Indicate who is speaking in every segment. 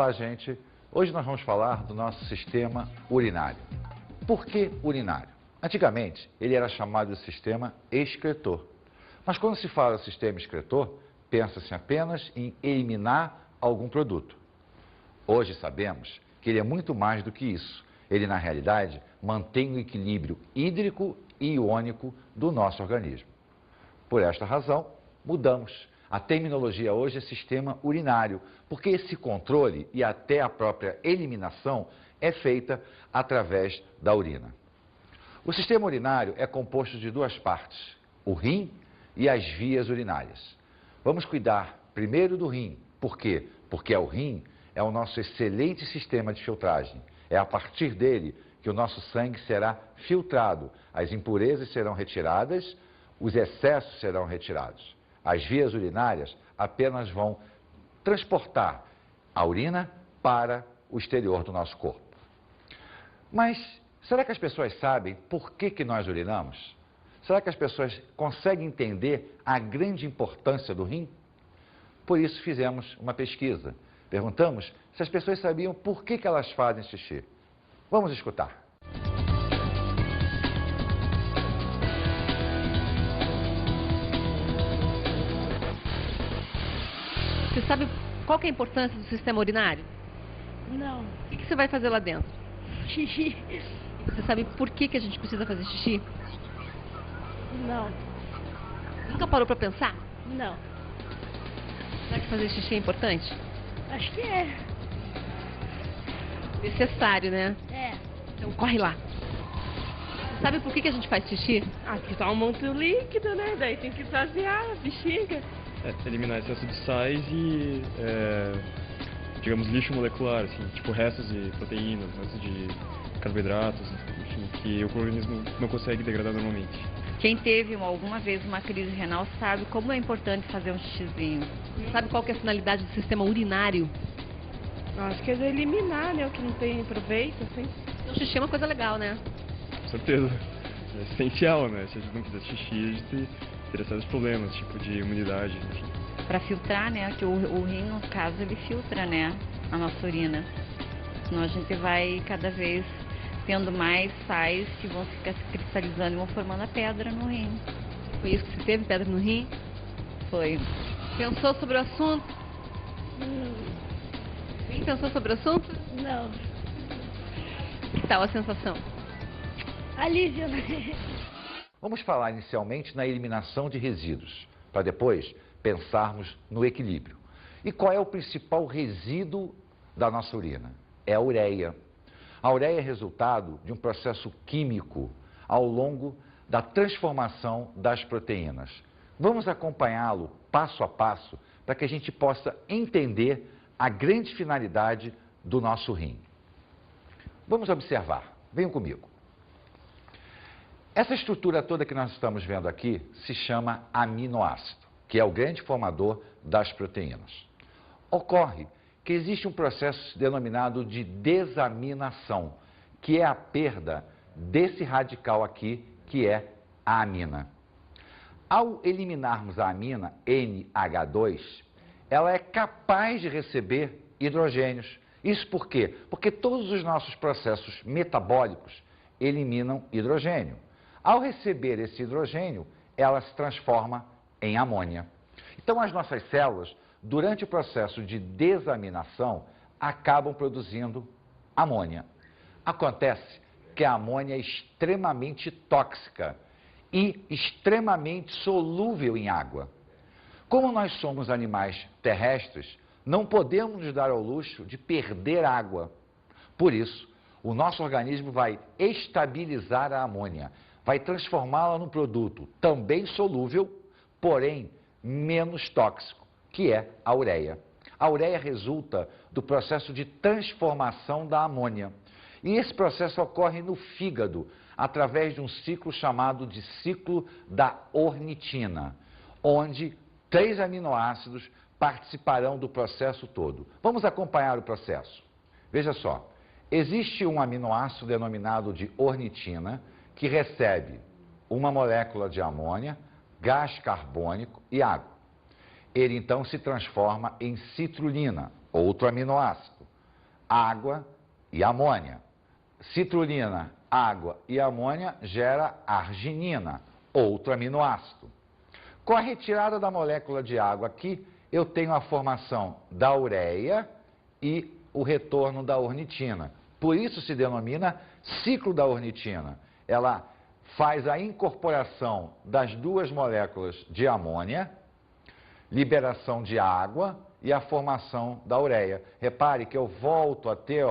Speaker 1: Olá, gente. Hoje nós vamos falar do nosso sistema urinário. Por que urinário? Antigamente, ele era chamado de sistema excretor. Mas quando se fala sistema excretor, pensa-se apenas em eliminar algum produto. Hoje sabemos que ele é muito mais do que isso. Ele, na realidade, mantém o equilíbrio hídrico e iônico do nosso organismo. Por esta razão, mudamos. A terminologia hoje é sistema urinário, porque esse controle e até a própria eliminação é feita através da urina. O sistema urinário é composto de duas partes, o rim e as vias urinárias. Vamos cuidar primeiro do rim. Por quê? Porque o rim é o nosso excelente sistema de filtragem. É a partir dele que o nosso sangue será filtrado. As impurezas serão retiradas, os excessos serão retirados. As vias urinárias apenas vão transportar a urina para o exterior do nosso corpo. Mas será que as pessoas sabem por que nós urinamos? Será que as pessoas conseguem entender a grande importância do rim? Por isso fizemos uma pesquisa. Perguntamos se as pessoas sabiam por que elas fazem xixi. Vamos escutar.
Speaker 2: Você sabe qual que é a importância do sistema urinário?
Speaker 3: Não.
Speaker 2: O que você vai fazer lá dentro?
Speaker 3: Xixi.
Speaker 2: Você sabe por que a gente precisa fazer xixi?
Speaker 3: Não.
Speaker 2: Nunca parou pra pensar?
Speaker 3: Não.
Speaker 2: Será que fazer xixi é importante?
Speaker 3: Acho que é.
Speaker 2: Necessário, né?
Speaker 3: É.
Speaker 2: Então corre lá. Você sabe por que a gente faz xixi?
Speaker 3: Ah, que tá muito líquido, né? Daí tem que esvaziar a bexiga.
Speaker 4: Eliminar excesso de sais e, digamos, lixo molecular, assim, tipo restos de proteínas, restos de carboidratos, enfim, que o organismo não consegue degradar normalmente.
Speaker 5: Quem teve alguma vez uma crise renal sabe como é importante fazer um xixizinho.
Speaker 2: Você sabe qual que é a finalidade do sistema urinário?
Speaker 3: Acho que é eliminar, né? O que não tem proveito, assim.
Speaker 2: O xixi é uma coisa legal, né?
Speaker 4: Com certeza. É essencial, né? Se a gente não quiser xixi, a gente teria sérios problemas, tipo de imunidade, enfim.
Speaker 5: Para filtrar, né? Que o rim, no caso, ele filtra, né? A nossa urina. Senão a gente vai cada vez tendo mais sais que vão ficar se cristalizando e vão formando a pedra no rim.
Speaker 2: Foi isso que você teve, pedra no rim?
Speaker 5: Foi.
Speaker 2: Pensou sobre o assunto? Nem pensou sobre o assunto?
Speaker 3: Não.
Speaker 2: Que tal a sensação?
Speaker 3: Alívio, né?
Speaker 1: Vamos falar inicialmente na eliminação de resíduos, para depois pensarmos no equilíbrio. E qual é o principal resíduo da nossa urina? É a ureia. A ureia é resultado de um processo químico ao longo da transformação das proteínas. Vamos acompanhá-lo passo a passo para que a gente possa entender a grande finalidade do nosso rim. Vamos observar. Venham comigo. Essa estrutura toda que nós estamos vendo aqui se chama aminoácido, que é o grande formador das proteínas. Ocorre que existe um processo denominado de desaminação, que é a perda desse radical aqui, que é a amina. Ao eliminarmos a amina, NH2, ela é capaz de receber hidrogênios. Isso por quê? Porque todos os nossos processos metabólicos eliminam hidrogênio. Ao receber esse hidrogênio, ela se transforma em amônia. Então, as nossas células, durante o processo de desaminação, acabam produzindo amônia. Acontece que a amônia é extremamente tóxica e extremamente solúvel em água. Como nós somos animais terrestres, não podemos nos dar ao luxo de perder água. Por isso, o nosso organismo vai estabilizar a amônia, vai transformá-la num produto também solúvel, porém menos tóxico, que é a ureia. A ureia resulta do processo de transformação da amônia. E esse processo ocorre no fígado, através de um ciclo chamado de ciclo da ornitina, onde 3 aminoácidos participarão do processo todo. Vamos acompanhar o processo. Veja só, existe um aminoácido denominado de ornitina, que recebe uma molécula de amônia, gás carbônico e água. Ele então se transforma em citrulina, outro aminoácido. água e amônia. Citrulina, água e amônia gera arginina, outro aminoácido. Com a retirada da molécula de água aqui, eu tenho a formação da ureia e o retorno da ornitina. Por isso se denomina ciclo da ornitina. Ela faz a incorporação das duas moléculas de amônia, liberação de água e a formação da ureia. Repare que eu volto a ter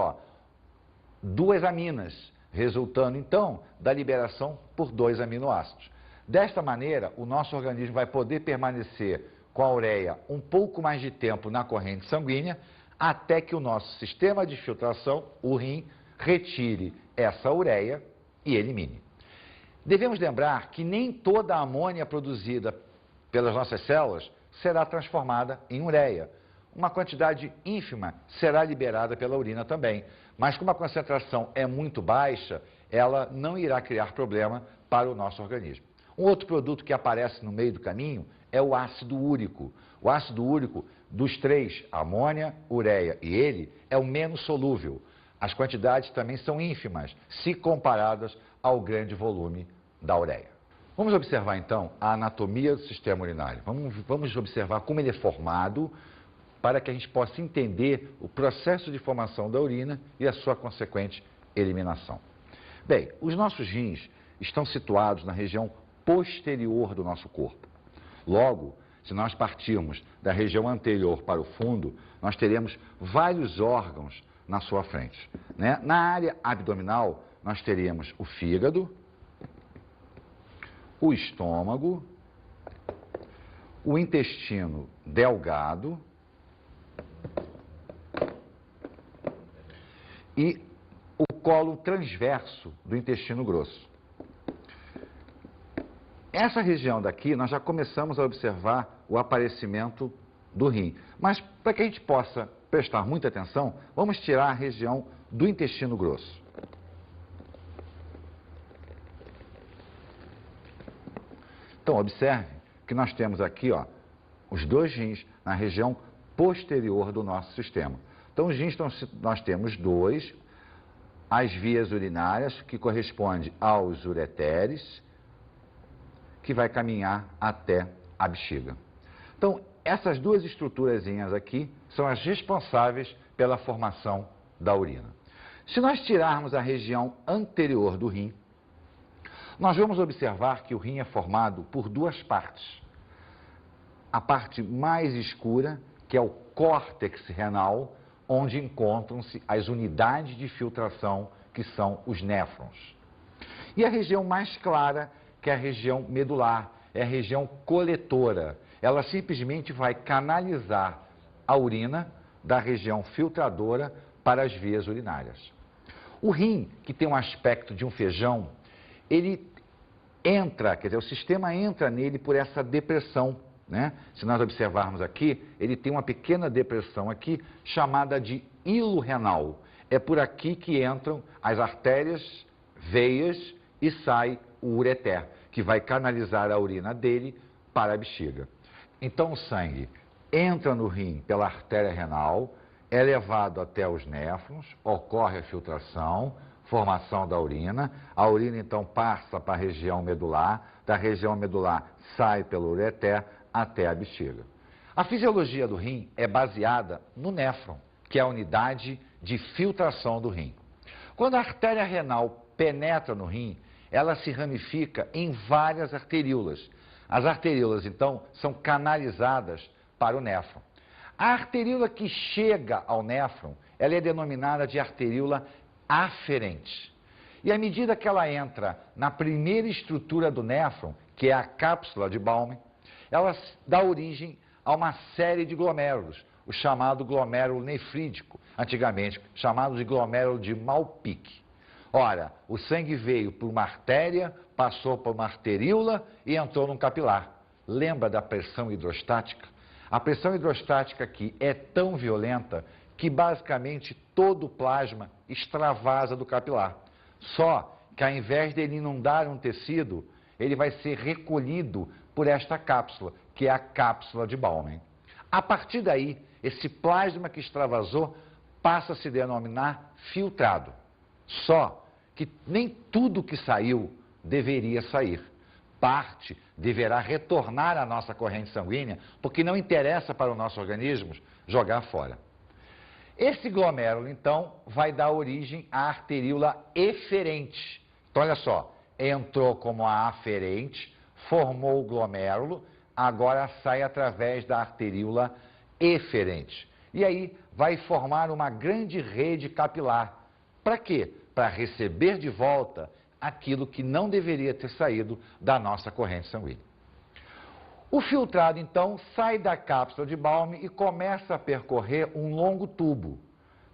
Speaker 1: duas aminas, resultando então da liberação por dois aminoácidos. Desta maneira, o nosso organismo vai poder permanecer com a ureia um pouco mais de tempo na corrente sanguínea, até que o nosso sistema de filtração, o rim, retire essa ureia e elimine. Devemos lembrar que nem toda a amônia produzida pelas nossas células será transformada em ureia. Uma quantidade ínfima será liberada pela urina também, mas como a concentração é muito baixa, ela não irá criar problema para o nosso organismo. Um outro produto que aparece no meio do caminho é o ácido úrico. O ácido úrico, dos três, amônia, ureia e ele, é o menos solúvel. As quantidades também são ínfimas, se comparadas ao grande volume da ureia. Vamos observar então a anatomia do sistema urinário. Vamos observar como ele é formado, para que a gente possa entender o processo de formação da urina e a sua consequente eliminação. Bem, os nossos rins estão situados na região posterior do nosso corpo. Logo, se nós partirmos da região anterior para o fundo, nós teremos vários órgãos na sua frente, né? Na área abdominal, nós teríamos o fígado, o estômago, o intestino delgado e o colo transverso do intestino grosso. Essa região daqui, nós já começamos a observar o aparecimento do rim. Mas, para que a gente possa prestar muita atenção, vamos tirar a região do intestino grosso. Então, observe que nós temos aqui, os dois rins na região posterior do nosso sistema. Então, os rins, nós temos dois, as vias urinárias, que corresponde aos ureteres, que vai caminhar até a bexiga. Então, essas duas estruturazinhas aqui são as responsáveis pela formação da urina. Se nós tirarmos a região anterior do rim, nós vamos observar que o rim é formado por duas partes. A parte mais escura, que é o córtex renal, onde encontram-se as unidades de filtração, que são os néfrons. E a região mais clara, que é a região medular, é a região coletora. Ela simplesmente vai canalizar a urina da região filtradora para as vias urinárias. O rim, que tem um aspecto de um feijão, ele entra, quer dizer, o sistema entra nele por essa depressão, né? Se nós observarmos aqui, ele tem uma pequena depressão aqui, chamada de hilo renal. É por aqui que entram as artérias, veias e sai o ureter, que vai canalizar a urina dele para a bexiga. Então o sangue entra no rim pela artéria renal, é levado até os néfrons, ocorre a filtração, formação da urina, a urina então passa para a região medular, da região medular sai pelo ureter até a bexiga. A fisiologia do rim é baseada no néfron, que é a unidade de filtração do rim. Quando a artéria renal penetra no rim, ela se ramifica em várias arteríolas. As arteríolas, então, são canalizadas para o néfron. A arteríola que chega ao néfron, ela é denominada de arteríola aferente. E à medida que ela entra na primeira estrutura do néfron, que é a cápsula de Bowman, ela dá origem a uma série de glomérulos, o chamado glomérulo nefrídico, antigamente chamado de glomérulo de Malpique. Ora, o sangue veio por uma artéria, passou por uma arteríola e entrou num capilar. Lembra da pressão hidrostática? A pressão hidrostática aqui é tão violenta que basicamente todo o plasma extravasa do capilar. Só que ao invés de ele inundar um tecido, ele vai ser recolhido por esta cápsula, que é a cápsula de Bowman. A partir daí, esse plasma que extravasou passa a se denominar filtrado. Só que nem tudo que saiu deveria sair. Parte deverá retornar à nossa corrente sanguínea, porque não interessa para o nosso organismo jogar fora. Esse glomérulo, então, vai dar origem à arteríola eferente. Então, olha só, entrou como a aferente, formou o glomérulo, agora sai através da arteríola eferente. E aí vai formar uma grande rede capilar. Para quê? Para receber de volta aquilo que não deveria ter saído da nossa corrente sanguínea. O filtrado, então, sai da cápsula de Balme e começa a percorrer um longo tubo.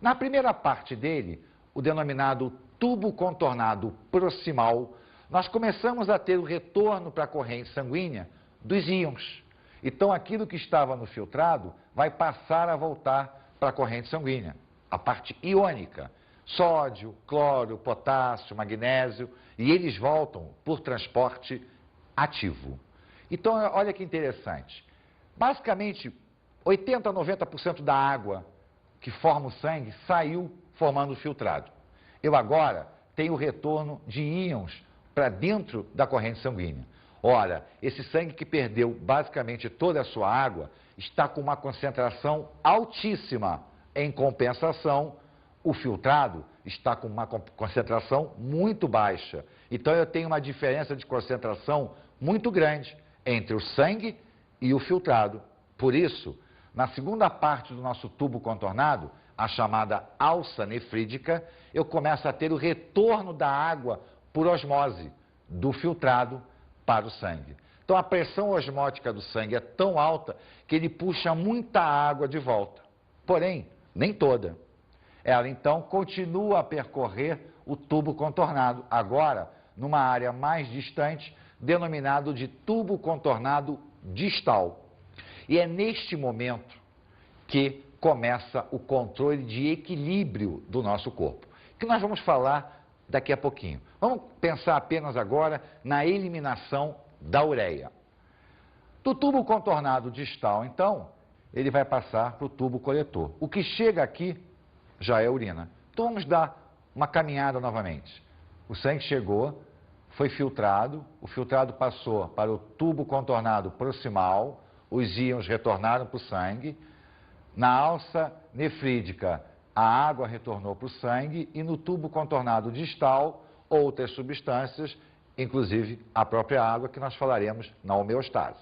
Speaker 1: Na primeira parte dele, o denominado tubo contornado proximal, nós começamos a ter o retorno para a corrente sanguínea dos íons. Então, aquilo que estava no filtrado vai passar a voltar para a corrente sanguínea, a parte iônica, sódio, cloro, potássio, magnésio, e eles voltam por transporte ativo. Então, olha que interessante. Basicamente, 80% a 90% da água que forma o sangue saiu formando o filtrado. Eu agora tenho o retorno de íons para dentro da corrente sanguínea. Ora, esse sangue que perdeu basicamente toda a sua água está com uma concentração altíssima. Em compensação, o filtrado está com uma concentração muito baixa. Então, eu tenho uma diferença de concentração muito grande entre o sangue e o filtrado. Por isso, na segunda parte do nosso tubo contornado, a chamada alça nefrídica, eu começo a ter o retorno da água por osmose, do filtrado para o sangue. Então, a pressão osmótica do sangue é tão alta que ele puxa muita água de volta. Porém, nem toda. Ela, então, continua a percorrer o tubo contornado, agora numa área mais distante, denominado de tubo contornado distal. E é neste momento que começa o controle de equilíbrio do nosso corpo, que nós vamos falar daqui a pouquinho. Vamos pensar apenas agora na eliminação da ureia. Do tubo contornado distal, então, ele vai passar para o tubo coletor. O que chega aqui já é urina. Então, vamos dar uma caminhada novamente. O sangue chegou, foi filtrado, o filtrado passou para o tubo contornado proximal, os íons retornaram para o sangue, na alça nefrídica a água retornou para o sangue e no tubo contornado distal outras substâncias, inclusive a própria água que nós falaremos na homeostase.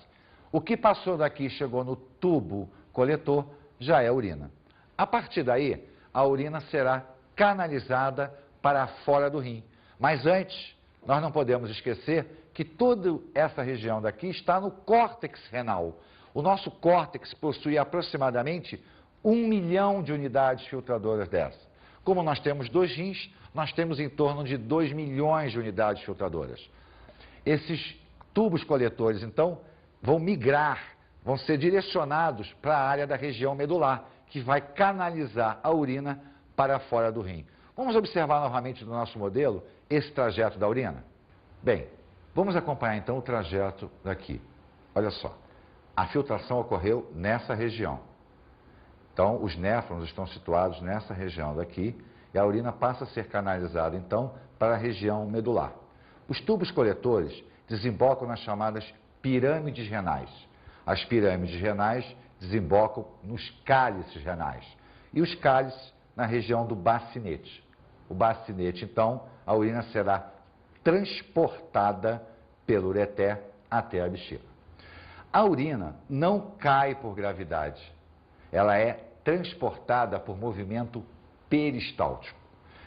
Speaker 1: O que passou daqui e chegou no tubo coletor já é urina. A partir daí, a urina será canalizada para fora do rim. Mas antes, nós não podemos esquecer que toda essa região daqui está no córtex renal. O nosso córtex possui aproximadamente 1 milhão de unidades filtradoras dessas. Como nós temos 2 rins, nós temos em torno de 2 milhões de unidades filtradoras. Esses tubos coletores, então, vão migrar, vão ser direcionados para a área da região medular, que vai canalizar a urina para fora do rim. Vamos observar novamente no nosso modelo esse trajeto da urina? Bem, vamos acompanhar então o trajeto daqui. Olha só, a filtração ocorreu nessa região. Então, os néfrons estão situados nessa região daqui e a urina passa a ser canalizada, então, para a região medular. Os tubos coletores desembocam nas chamadas pirâmides renais. As pirâmides renais desembocam nos cálices renais e os cálices na região do bacinete. O bacinete, então, a urina será transportada pelo ureter até a bexiga. A urina não cai por gravidade, ela é transportada por movimento peristáltico.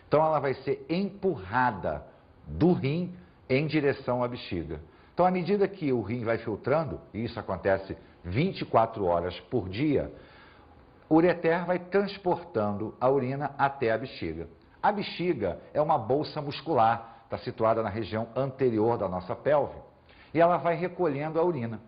Speaker 1: Então, ela vai ser empurrada do rim em direção à bexiga. Então, à medida que o rim vai filtrando, e isso acontece 24 horas por dia, o ureter vai transportando a urina até a bexiga. A bexiga é uma bolsa muscular, está situada na região anterior da nossa pelve, e ela vai recolhendo a urina.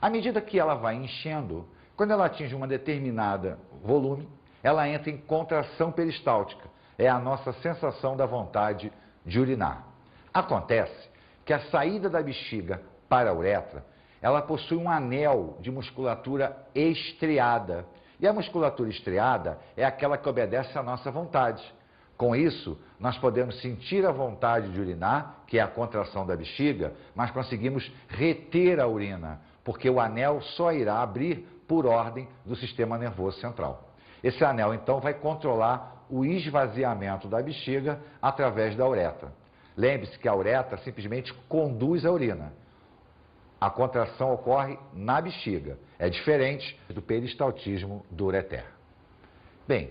Speaker 1: À medida que ela vai enchendo, quando ela atinge uma determinada volume, ela entra em contração peristáltica. É a nossa sensação da vontade de urinar. Acontece que a saída da bexiga para a uretra, ela possui um anel de musculatura estriada. E a musculatura estriada é aquela que obedece à nossa vontade. Com isso, nós podemos sentir a vontade de urinar, que é a contração da bexiga, mas conseguimos reter a urina, porque o anel só irá abrir por ordem do sistema nervoso central. Esse anel, então, vai controlar o esvaziamento da bexiga através da uretra. Lembre-se que a uretra simplesmente conduz a urina. A contração ocorre na bexiga. É diferente do peristaltismo do ureter. Bem,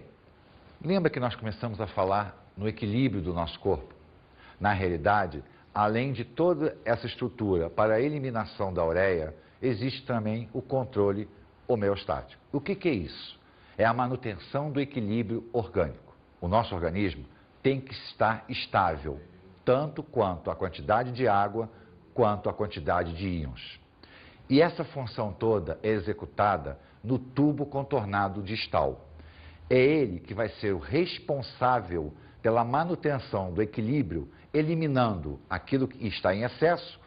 Speaker 1: lembra que nós começamos a falar no equilíbrio do nosso corpo? Na realidade, além de toda essa estrutura para a eliminação da ureia, existe também o controle homeostático. O que é isso? É a manutenção do equilíbrio orgânico. O nosso organismo tem que estar estável, tanto quanto a quantidade de água, quanto a quantidade de íons. E essa função toda é executada no tubo contornado distal. É ele que vai ser o responsável pela manutenção do equilíbrio, eliminando aquilo que está em excesso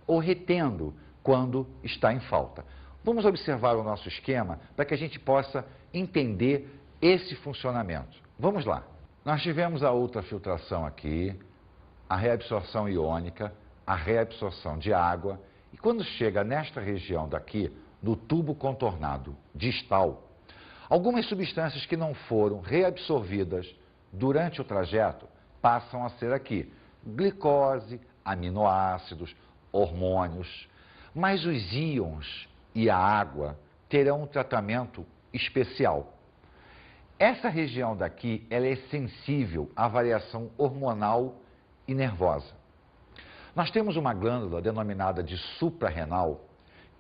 Speaker 1: ou retendo quando está em falta. Vamos observar o nosso esquema para que a gente possa entender esse funcionamento. Vamos lá. Nós tivemos a ultrafiltração aqui, a reabsorção iônica, a reabsorção de água, e quando chega nesta região daqui, no tubo contornado distal, algumas substâncias que não foram reabsorvidas durante o trajeto passam a ser aqui glicose, aminoácidos, hormônios, mas os íons e a água terão um tratamento especial. Essa região daqui, ela é sensível à variação hormonal e nervosa. Nós temos uma glândula denominada de suprarrenal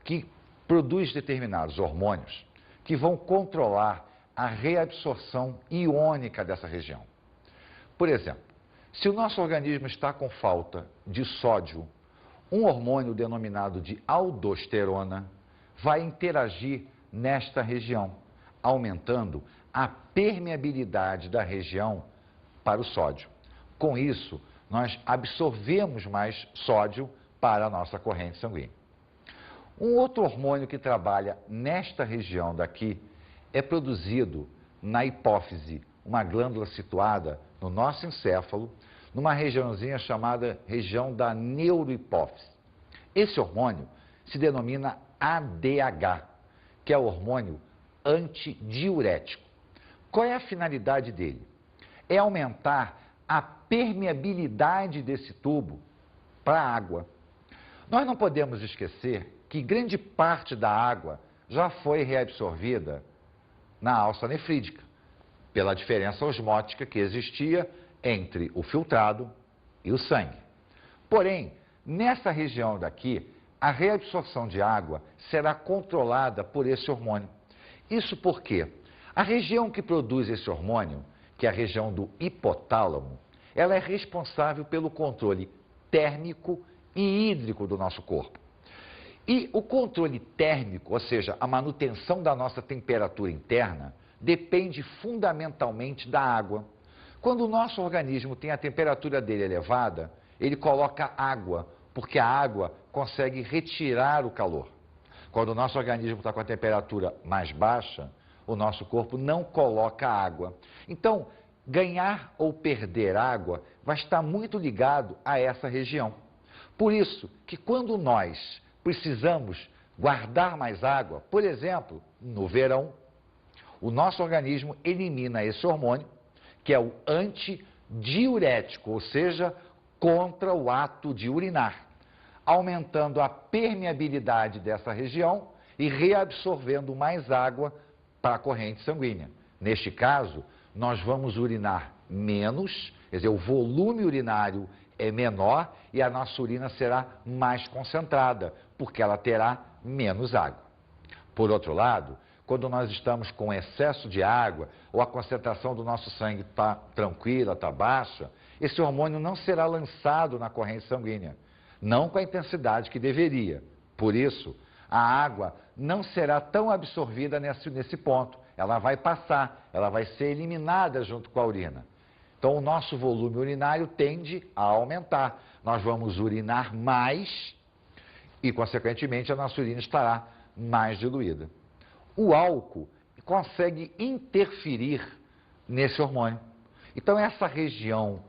Speaker 1: que produz determinados hormônios que vão controlar a reabsorção iônica dessa região. Por exemplo, se o nosso organismo está com falta de sódio, um hormônio denominado de aldosterona vai interagir nesta região, aumentando a permeabilidade da região para o sódio. Com isso, nós absorvemos mais sódio para a nossa corrente sanguínea. Um outro hormônio que trabalha nesta região daqui é produzido na hipófise, uma glândula situada no nosso encéfalo, numa regiãozinha chamada região da neurohipófise. Esse hormônio se denomina ADH, que é o hormônio antidiurético. Qual é a finalidade dele? É aumentar a permeabilidade desse tubo para a água. Nós não podemos esquecer que grande parte da água já foi reabsorvida na alça nefrídica, pela diferença osmótica que existia entre o filtrado e o sangue. Porém, nessa região daqui, a reabsorção de água será controlada por esse hormônio. Isso porque a região que produz esse hormônio, que é a região do hipotálamo, ela é responsável pelo controle térmico e hídrico do nosso corpo. E o controle térmico, ou seja, a manutenção da nossa temperatura interna, depende fundamentalmente da água. Quando o nosso organismo tem a temperatura dele elevada, ele coloca água, porque a água consegue retirar o calor. Quando o nosso organismo está com a temperatura mais baixa, o nosso corpo não coloca água. Então, ganhar ou perder água vai estar muito ligado a essa região. Por isso que quando nós precisamos guardar mais água, por exemplo, no verão, o nosso organismo elimina esse hormônio, que é o antidiurético, ou seja, contra o ato de urinar, aumentando a permeabilidade dessa região e reabsorvendo mais água para a corrente sanguínea. Neste caso, nós vamos urinar menos, quer dizer, o volume urinário é menor e a nossa urina será mais concentrada, porque ela terá menos água. Por outro lado, quando nós estamos com excesso de água ou a concentração do nosso sangue está tranquila, está baixa, esse hormônio não será lançado na corrente sanguínea, não com a intensidade que deveria. Por isso, a água não será tão absorvida nesse ponto. Ela vai passar, ela vai ser eliminada junto com a urina. Então, o nosso volume urinário tende a aumentar. Nós vamos urinar mais e, consequentemente, a nossa urina estará mais diluída. O álcool consegue interferir nesse hormônio. Então, essa região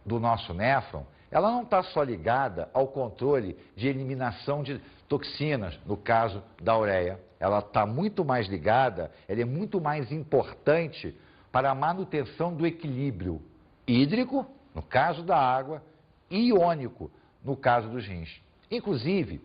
Speaker 1: do nosso néfron, ela não está só ligada ao controle de eliminação de toxinas, no caso da ureia. Ela está muito mais ligada, ela é muito mais importante para a manutenção do equilíbrio hídrico, no caso da água, e iônico, no caso dos rins. Inclusive,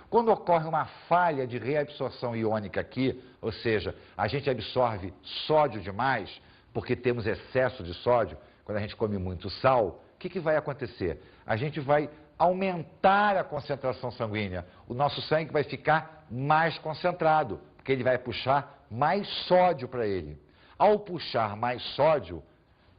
Speaker 1: quando ocorre uma falha de reabsorção iônica aqui, ou seja, a gente absorve sódio demais, porque temos excesso de sódio, quando a gente come muito sal, o que vai acontecer? A gente vai aumentar a concentração sanguínea. O nosso sangue vai ficar mais concentrado, porque ele vai puxar mais sódio para ele. Ao puxar mais sódio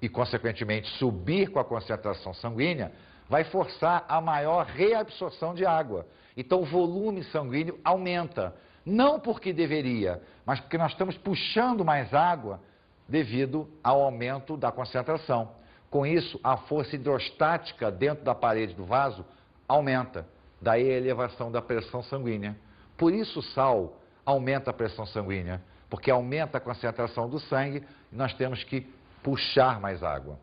Speaker 1: e, consequentemente, subir com a concentração sanguínea, vai forçar a maior reabsorção de água. Então, o volume sanguíneo aumenta. Não porque deveria, mas porque nós estamos puxando mais água devido ao aumento da concentração. Com isso, a força hidrostática dentro da parede do vaso aumenta. Daí a elevação da pressão sanguínea. Por isso o sal aumenta a pressão sanguínea, porque aumenta a concentração do sangue e nós temos que puxar mais água.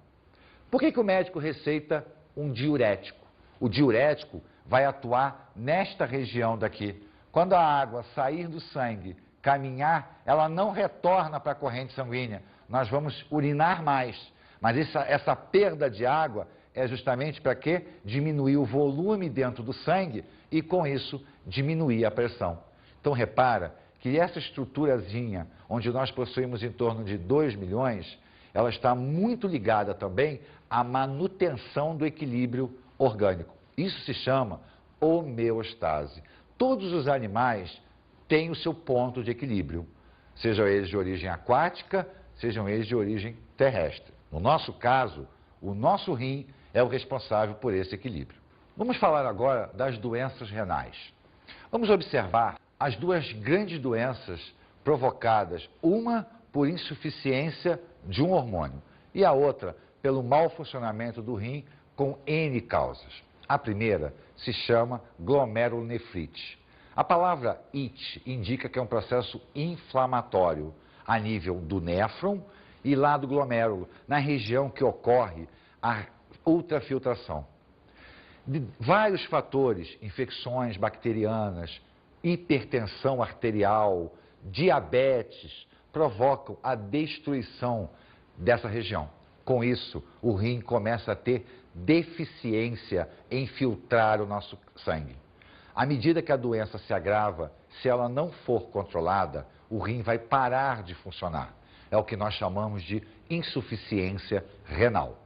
Speaker 1: Por que o médico receita um diurético? O diurético vai atuar nesta região daqui. Quando a água sair do sangue, caminhar, ela não retorna para a corrente sanguínea. Nós vamos urinar mais. Mas essa perda de água é justamente para quê? Diminuir o volume dentro do sangue e, com isso, diminuir a pressão. Então, repara que essa estruturazinha, onde nós possuímos em torno de 2 milhões, ela está muito ligada também à manutenção do equilíbrio orgânico. Isso se chama homeostase. Todos os animais têm o seu ponto de equilíbrio, sejam eles de origem aquática, sejam eles de origem terrestre. No nosso caso, o nosso rim é o responsável por esse equilíbrio. Vamos falar agora das doenças renais. Vamos observar as duas grandes doenças provocadas, uma por insuficiência de um hormônio e a outra pelo mau funcionamento do rim com N causas. A primeira se chama glomerulonefrite. A palavra it indica que é um processo inflamatório a nível do néfron e lá do glomérulo, na região que ocorre a ultrafiltração. De vários fatores, infecções bacterianas, hipertensão arterial, diabetes, provocam a destruição dessa região. Com isso, o rim começa a ter deficiência em filtrar o nosso sangue. À medida que a doença se agrava, se ela não for controlada, o rim vai parar de funcionar. É o que nós chamamos de insuficiência renal.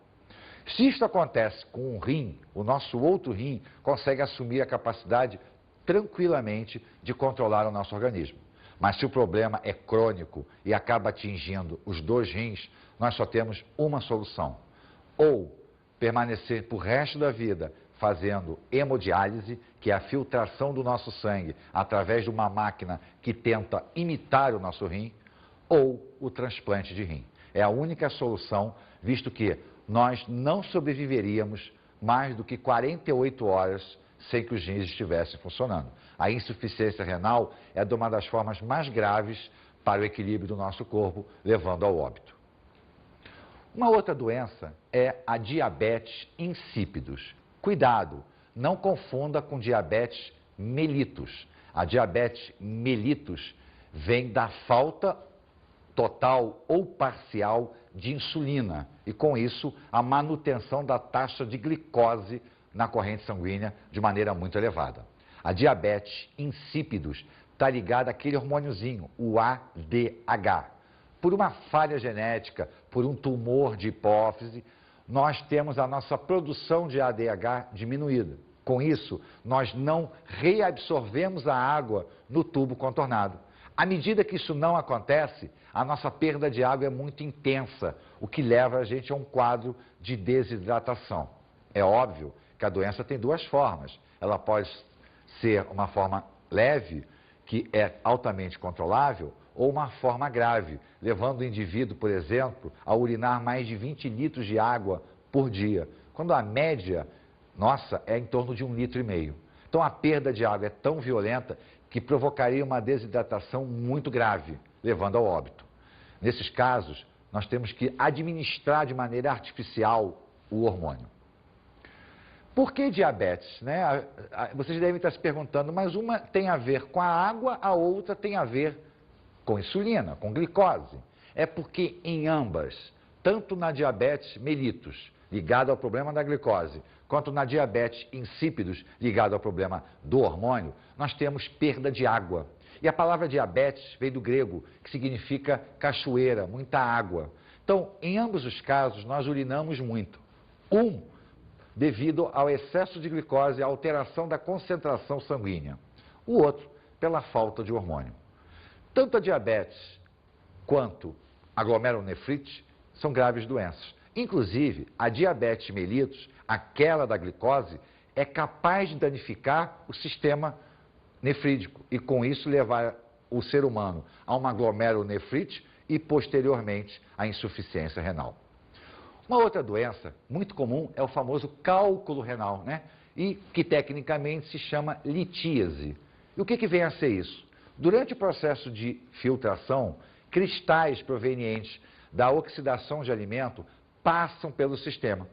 Speaker 1: Se isto acontece com um rim, o nosso outro rim consegue assumir a capacidade tranquilamente de controlar o nosso organismo. Mas se o problema é crônico e acaba atingindo os 2 rins, nós só temos uma solução. Ou permanecer por resto da vida fazendo hemodiálise, que é a filtração do nosso sangue através de uma máquina que tenta imitar o nosso rim, ou o transplante de rim. É a única solução, visto que nós não sobreviveríamos mais do que 48 horas sem que os rins estivessem funcionando. A insuficiência renal é uma das formas mais graves para o equilíbrio do nosso corpo, levando ao óbito. Uma outra doença é a diabetes insípidos. Cuidado, não confunda com diabetes mellitus. A diabetes mellitus vem da falta total ou parcial de insulina e, com isso, a manutenção da taxa de glicose na corrente sanguínea de maneira muito elevada. A diabetes insípidos está ligada àquele hormôniozinho, o ADH. Por uma falha genética, por um tumor de hipófise, nós temos a nossa produção de ADH diminuída. Com isso, nós não reabsorvemos a água no tubo contornado. À medida que isso não acontece, a nossa perda de água é muito intensa, o que leva a gente a um quadro de desidratação. É óbvio que a doença tem 2 formas. Ela pode ser uma forma leve, que é altamente controlável, ou uma forma grave, levando o indivíduo, por exemplo, a urinar mais de 20 litros de água por dia, quando a média nossa é em torno de 1,5 litro. Então a perda de água é tão violenta que provocaria uma desidratação muito grave, levando ao óbito. Nesses casos, nós temos que administrar de maneira artificial o hormônio. Por que diabetes? Né? Vocês devem estar se perguntando, mas uma tem a ver com a água, a outra tem a ver com insulina, com glicose. É porque em ambas, tanto na diabetes mellitus, ligado ao problema da glicose, quanto na diabetes insípidos, ligado ao problema do hormônio, nós temos perda de água. E a palavra diabetes veio do grego, que significa cachoeira, muita água. Então, em ambos os casos, nós urinamos muito. Devido ao excesso de glicose e à alteração da concentração sanguínea. O outro, pela falta de hormônio. Tanto a diabetes quanto a glomerulonefrite são graves doenças. Inclusive, a diabetes mellitus, aquela da glicose, é capaz de danificar o sistema nefrídico e, com isso, levar o ser humano a uma glomerulonefrite e, posteriormente, a insuficiência renal. Uma outra doença muito comum é o famoso cálculo renal, né? E que tecnicamente se chama litíase. E o que vem a ser isso? Durante o processo de filtração, cristais provenientes da oxidação de alimento passam pelo sistema.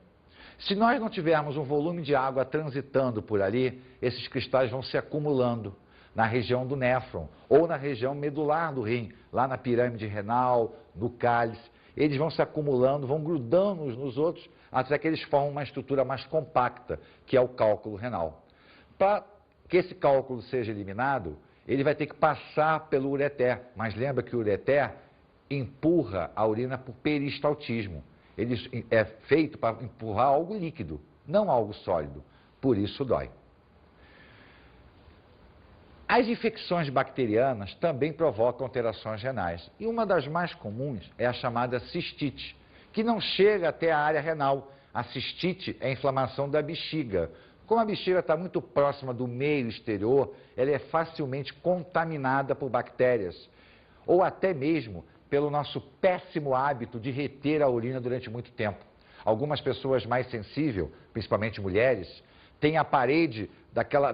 Speaker 1: Se nós não tivermos um volume de água transitando por ali, esses cristais vão se acumulando na região do néfron ou na região medular do rim, lá na pirâmide renal, no cálice. Eles vão se acumulando, vão grudando uns nos outros, até que eles formam uma estrutura mais compacta, que é o cálculo renal. Para que esse cálculo seja eliminado, ele vai ter que passar pelo ureter, mas lembra que o ureter empurra a urina por peristaltismo. Ele é feito para empurrar algo líquido, não algo sólido. Por isso dói. As infecções bacterianas também provocam alterações renais. E uma das mais comuns é a chamada cistite, que não chega até a área renal. A cistite é a inflamação da bexiga. Como a bexiga está muito próxima do meio exterior, ela é facilmente contaminada por bactérias. Ou até mesmo pelo nosso péssimo hábito de reter a urina durante muito tempo. Algumas pessoas mais sensíveis, principalmente mulheres, têm a parede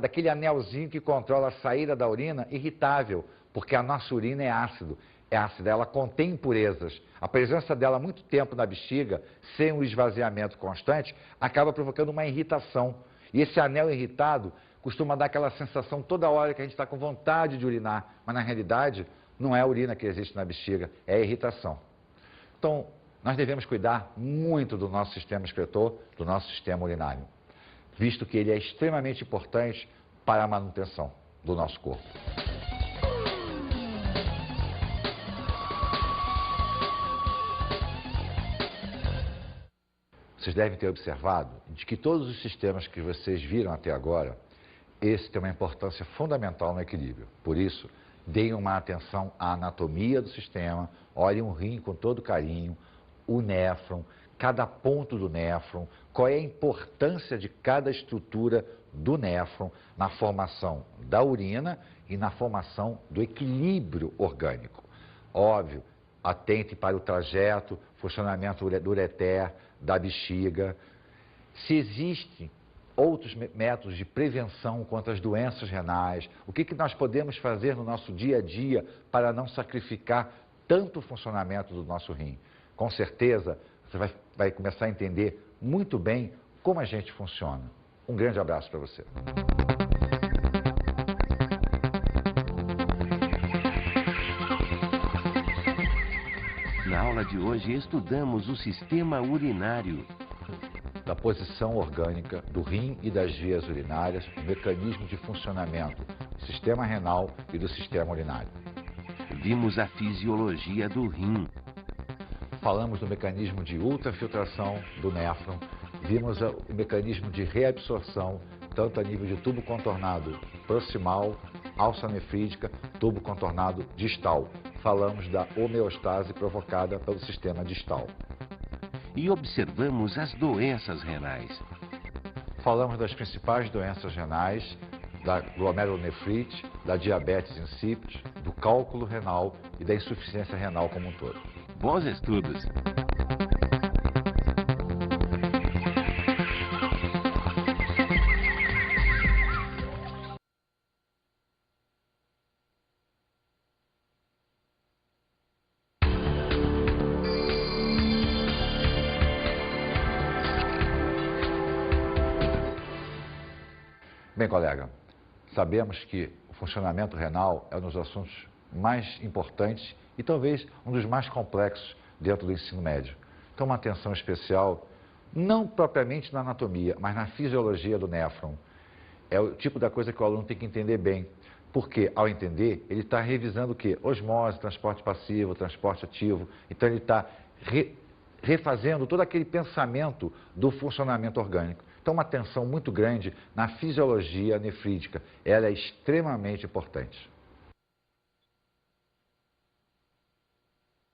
Speaker 1: daquele anelzinho que controla a saída da urina irritável, porque a nossa urina é ácida, ela contém impurezas. A presença dela há muito tempo na bexiga, sem um esvaziamento constante, acaba provocando uma irritação. E esse anel irritado costuma dar aquela sensação toda hora que a gente está com vontade de urinar, mas na realidade não é a urina que existe na bexiga, é a irritação. Então, nós devemos cuidar muito do nosso sistema excretor, do nosso sistema urinário, visto que ele é extremamente importante para a manutenção do nosso corpo. Vocês devem ter observado de que todos os sistemas que vocês viram até agora, esse tem uma importância fundamental no equilíbrio. Por isso, deem uma atenção à anatomia do sistema, olhem o rim com todo carinho, o néfron, cada ponto do néfron, qual é a importância de cada estrutura do néfron na formação da urina e na formação do equilíbrio orgânico. Óbvio, atente para o trajeto, funcionamento do ureter, da bexiga. Se existem outros métodos de prevenção contra as doenças renais, o que nós podemos fazer no nosso dia a dia para não sacrificar tanto o funcionamento do nosso rim. Com certeza, você vai começar a entender muito bem como a gente funciona. Um grande abraço para você.
Speaker 6: Na aula de hoje, estudamos o sistema urinário.
Speaker 1: Da posição orgânica do rim e das vias urinárias, o mecanismo de funcionamento do sistema renal e do sistema urinário.
Speaker 6: Vimos a fisiologia do rim.
Speaker 1: Falamos do mecanismo de ultrafiltração do néfron, vimos o mecanismo de reabsorção, tanto a nível de tubo contornado proximal, alça nefrídica, tubo contornado distal. Falamos da homeostase provocada pelo sistema distal.
Speaker 6: E observamos as doenças renais.
Speaker 1: Falamos das principais doenças renais, da glomerulonefrite, da diabetes insípidos, do cálculo renal e da insuficiência renal como um todo.
Speaker 6: Bons estudos!
Speaker 1: Bem, colega, sabemos que o funcionamento renal é um dos assuntos mais importantes e talvez um dos mais complexos dentro do ensino médio. Então, uma atenção especial, não propriamente na anatomia, mas na fisiologia do néfron. É o tipo da coisa que o aluno tem que entender bem, porque, ao entender, ele está revisando o quê? Osmose, transporte passivo, transporte ativo. Então, ele está refazendo todo aquele pensamento do funcionamento orgânico. Então, uma atenção muito grande na fisiologia nefrítica. Ela é extremamente importante.